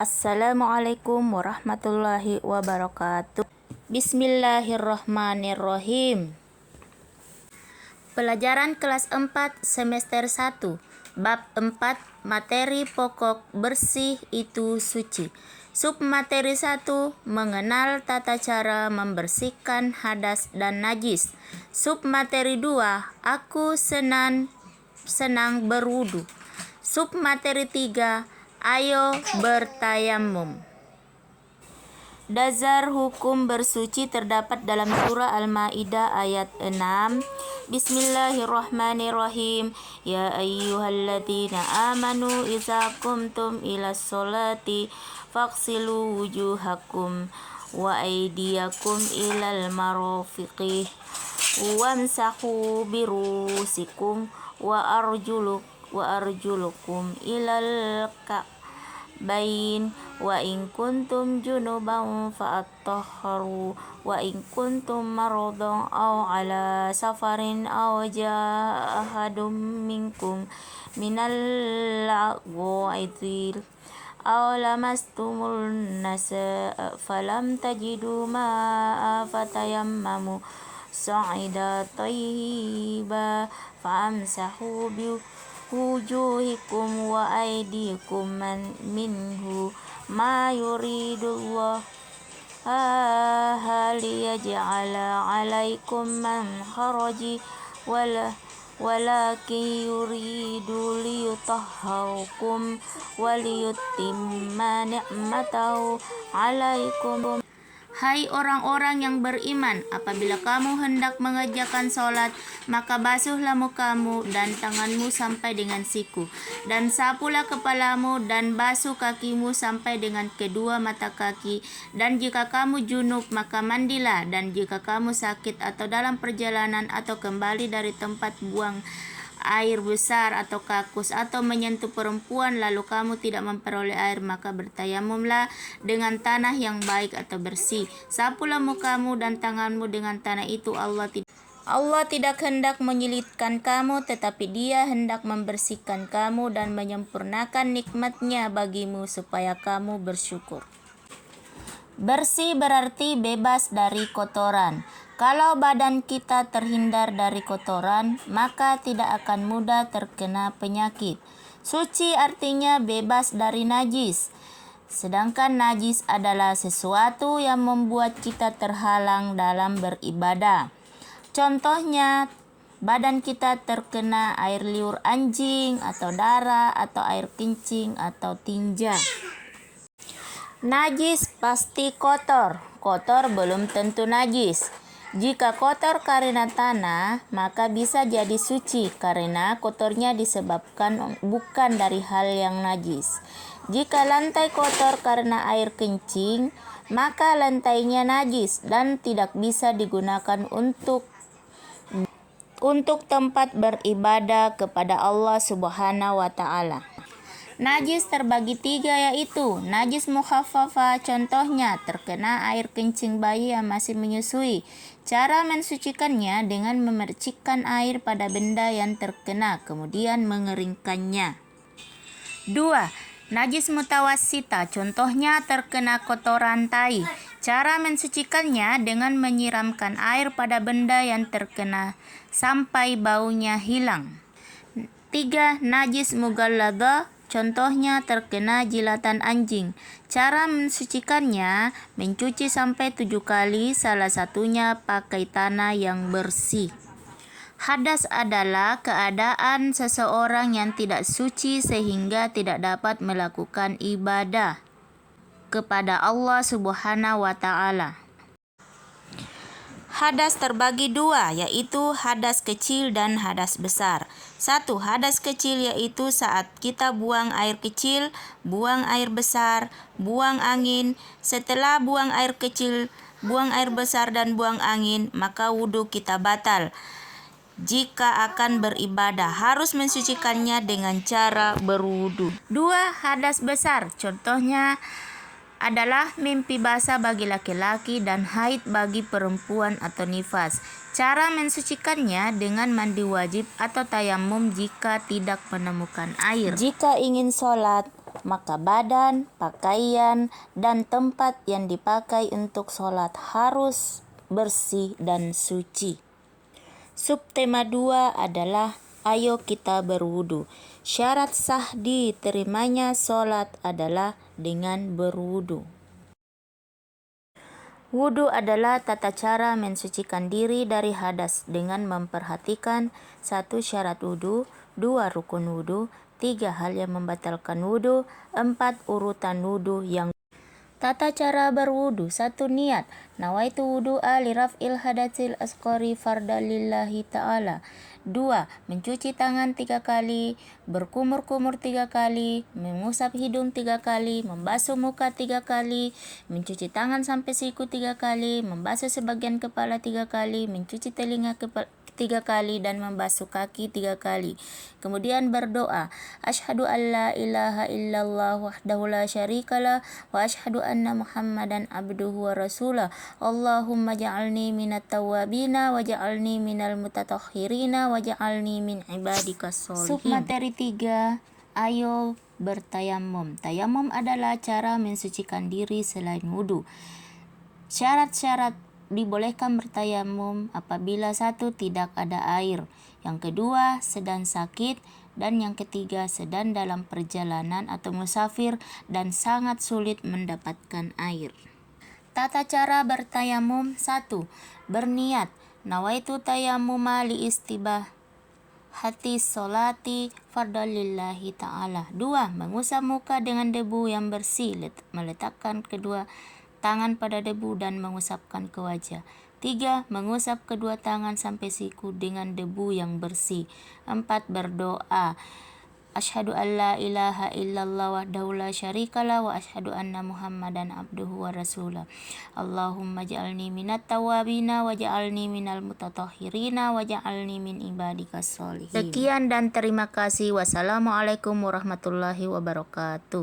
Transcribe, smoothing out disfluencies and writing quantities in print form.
Assalamualaikum warahmatullahi wabarakatuh. Bismillahirrahmanirrahim. Pelajaran kelas 4 semester 1, bab 4, materi pokok bersih itu suci. Submateri 1, mengenal tata cara membersihkan hadas dan najis. Submateri 2, aku senang berwudu. Submateri 3, ayo bertayamum. Dasar hukum bersuci terdapat dalam surah Al-Maidah ayat 6. Bismillahirrahmanirrahim. Ya ayyuhalladzina amanu idza qumtum ila sholati faghsilu wujuhakum wa aydiyakum ilal marafiqi wamsahu birusikum wa arjulukum ilal ka'bain wa in kuntum junuban fa'attahharu wa in kuntum maradan aw ala safarin aw jaa ahadum minkum minal laghaiti aw lamastumul nasaa falam tajidu ma'a fatayammamu sa'ida tayyiba fa'amsahu wujuhikum wa aydikum minhu ma yuridullah liyaj'ala 'alaikum man haraji walakin yuridu liyutahhirakum wa liyutimma ni'matahu 'alaikum. Hai orang-orang yang beriman, apabila kamu hendak mengerjakan sholat, maka basuhlah mukamu dan tanganmu sampai dengan siku, dan sapulah kepalamu dan basuh kakimu sampai dengan kedua mata kaki, dan jika kamu junub maka mandilah, dan jika kamu sakit atau dalam perjalanan atau kembali dari tempat buang air besar atau kakus atau menyentuh perempuan lalu kamu tidak memperoleh air, maka bertayamumlah dengan tanah yang baik atau bersih. Sapulah mukamu dan tanganmu dengan tanah itu. Allah tidak hendak menyulitkan kamu, tetapi Dia hendak membersihkan kamu dan menyempurnakan nikmat-Nya bagimu supaya kamu bersyukur. Bersih berarti bebas dari kotoran. Kalau badan kita terhindar dari kotoran, maka tidak akan mudah terkena penyakit. Suci artinya bebas dari najis. Sedangkan najis adalah sesuatu yang membuat kita terhalang dalam beribadah. Contohnya, badan kita terkena air liur anjing atau darah atau air kencing atau tinja. Najis pasti kotor. Kotor belum tentu najis. Jika kotor karena tanah, maka bisa jadi suci karena kotornya disebabkan bukan dari hal yang najis. Jika lantai kotor karena air kencing, maka lantainya najis dan tidak bisa digunakan untuk tempat beribadah kepada Allah Subhanahu wa Ta'ala. Najis terbagi 3, yaitu najis mukhaffafah, contohnya terkena air kencing bayi yang masih menyusui. Cara mensucikannya dengan memercikkan air pada benda yang terkena, kemudian mengeringkannya. 2. Najis mutawassita, contohnya terkena kotoran tai. Cara mensucikannya dengan menyiramkan air pada benda yang terkena sampai baunya hilang. 3. Najis mughalladah, contohnya terkena jilatan anjing. Cara mensucikannya mencuci sampai 7 kali, salah satunya pakai tanah yang bersih. Hadas adalah keadaan seseorang yang tidak suci sehingga tidak dapat melakukan ibadah kepada Allah Subhanahu wa Ta'ala. Hadas terbagi 2, yaitu hadas kecil dan hadas besar. 1. Hadas kecil yaitu saat kita buang air kecil, buang air besar, buang angin. Setelah buang air kecil, buang air besar dan buang angin, maka wudhu kita batal. Jika akan beribadah, harus mensucikannya dengan cara berwudhu. 2. Hadas besar, contohnya adalah mimpi basah bagi laki-laki dan haid bagi perempuan atau nifas. Cara mensucikannya dengan mandi wajib atau tayamum jika tidak menemukan air. Jika ingin sholat, maka badan, pakaian, dan tempat yang dipakai untuk sholat harus bersih dan suci. Subtema 2 adalah ayo kita berwudu. Syarat sah diterimanya sholat adalah dengan berwudu. Wudu adalah tata cara mensucikan diri dari hadas dengan memperhatikan 1. Syarat wudu, 2. Rukun wudu, 3. Hal yang membatalkan wudu, 4. Urutan wudu yang Tata cara berwudu. 1. Niat. Nawaitu wudu'a li raf'il hadatsil asqari fardan lillahi ta'ala. 2. Mencuci tangan 3 kali, berkumur-kumur 3 kali, mengusap hidung 3 kali, membasuh muka 3 kali, mencuci tangan sampai siku 3 kali, membasuh sebagian kepala 3 kali, mencuci telinga 3 kali, dan membasuh kaki 3 kali. Kemudian berdoa, Asyhadu an la ilaha illallah wahdahu la syarikalah wa asyhadu anna Muhammadan abduhu wa rasulah. Allahumma ja'alni minat tawwabina wa ja'alni minal mutatahhirina wa ja'alni min ibadikas sholihin. Submateri 3, ayo bertayamum. Tayamum adalah cara mensucikan diri selain wudu. Syarat-syarat dibolehkan bertayamum apabila 1. Tidak ada air, yang kedua sedang sakit, dan yang ketiga sedang dalam perjalanan atau musafir dan sangat sulit mendapatkan air. Tata cara bertayamum. 1. Berniat, nawaitu tayamuma li istibahati sholati fardan lillahi ta'ala. 2. Mengusap muka dengan debu yang bersih, meletakkan kedua tangan pada debu dan mengusapkan ke wajah. 3. Mengusap kedua tangan sampai siku dengan debu yang bersih. 4. Berdoa, Asyhadu an la ilaha illallah wahdahu la syarikalah wa asyhadu anna Muhammadan abduhu wa rasulah. Allahumma ja'alni minat tawabina wa ja'alni minal mutatahhirina wa ja'alni min ibadikas sholihin. Sekian dan terima kasih. Wassalamualaikum warahmatullahi wabarakatuh.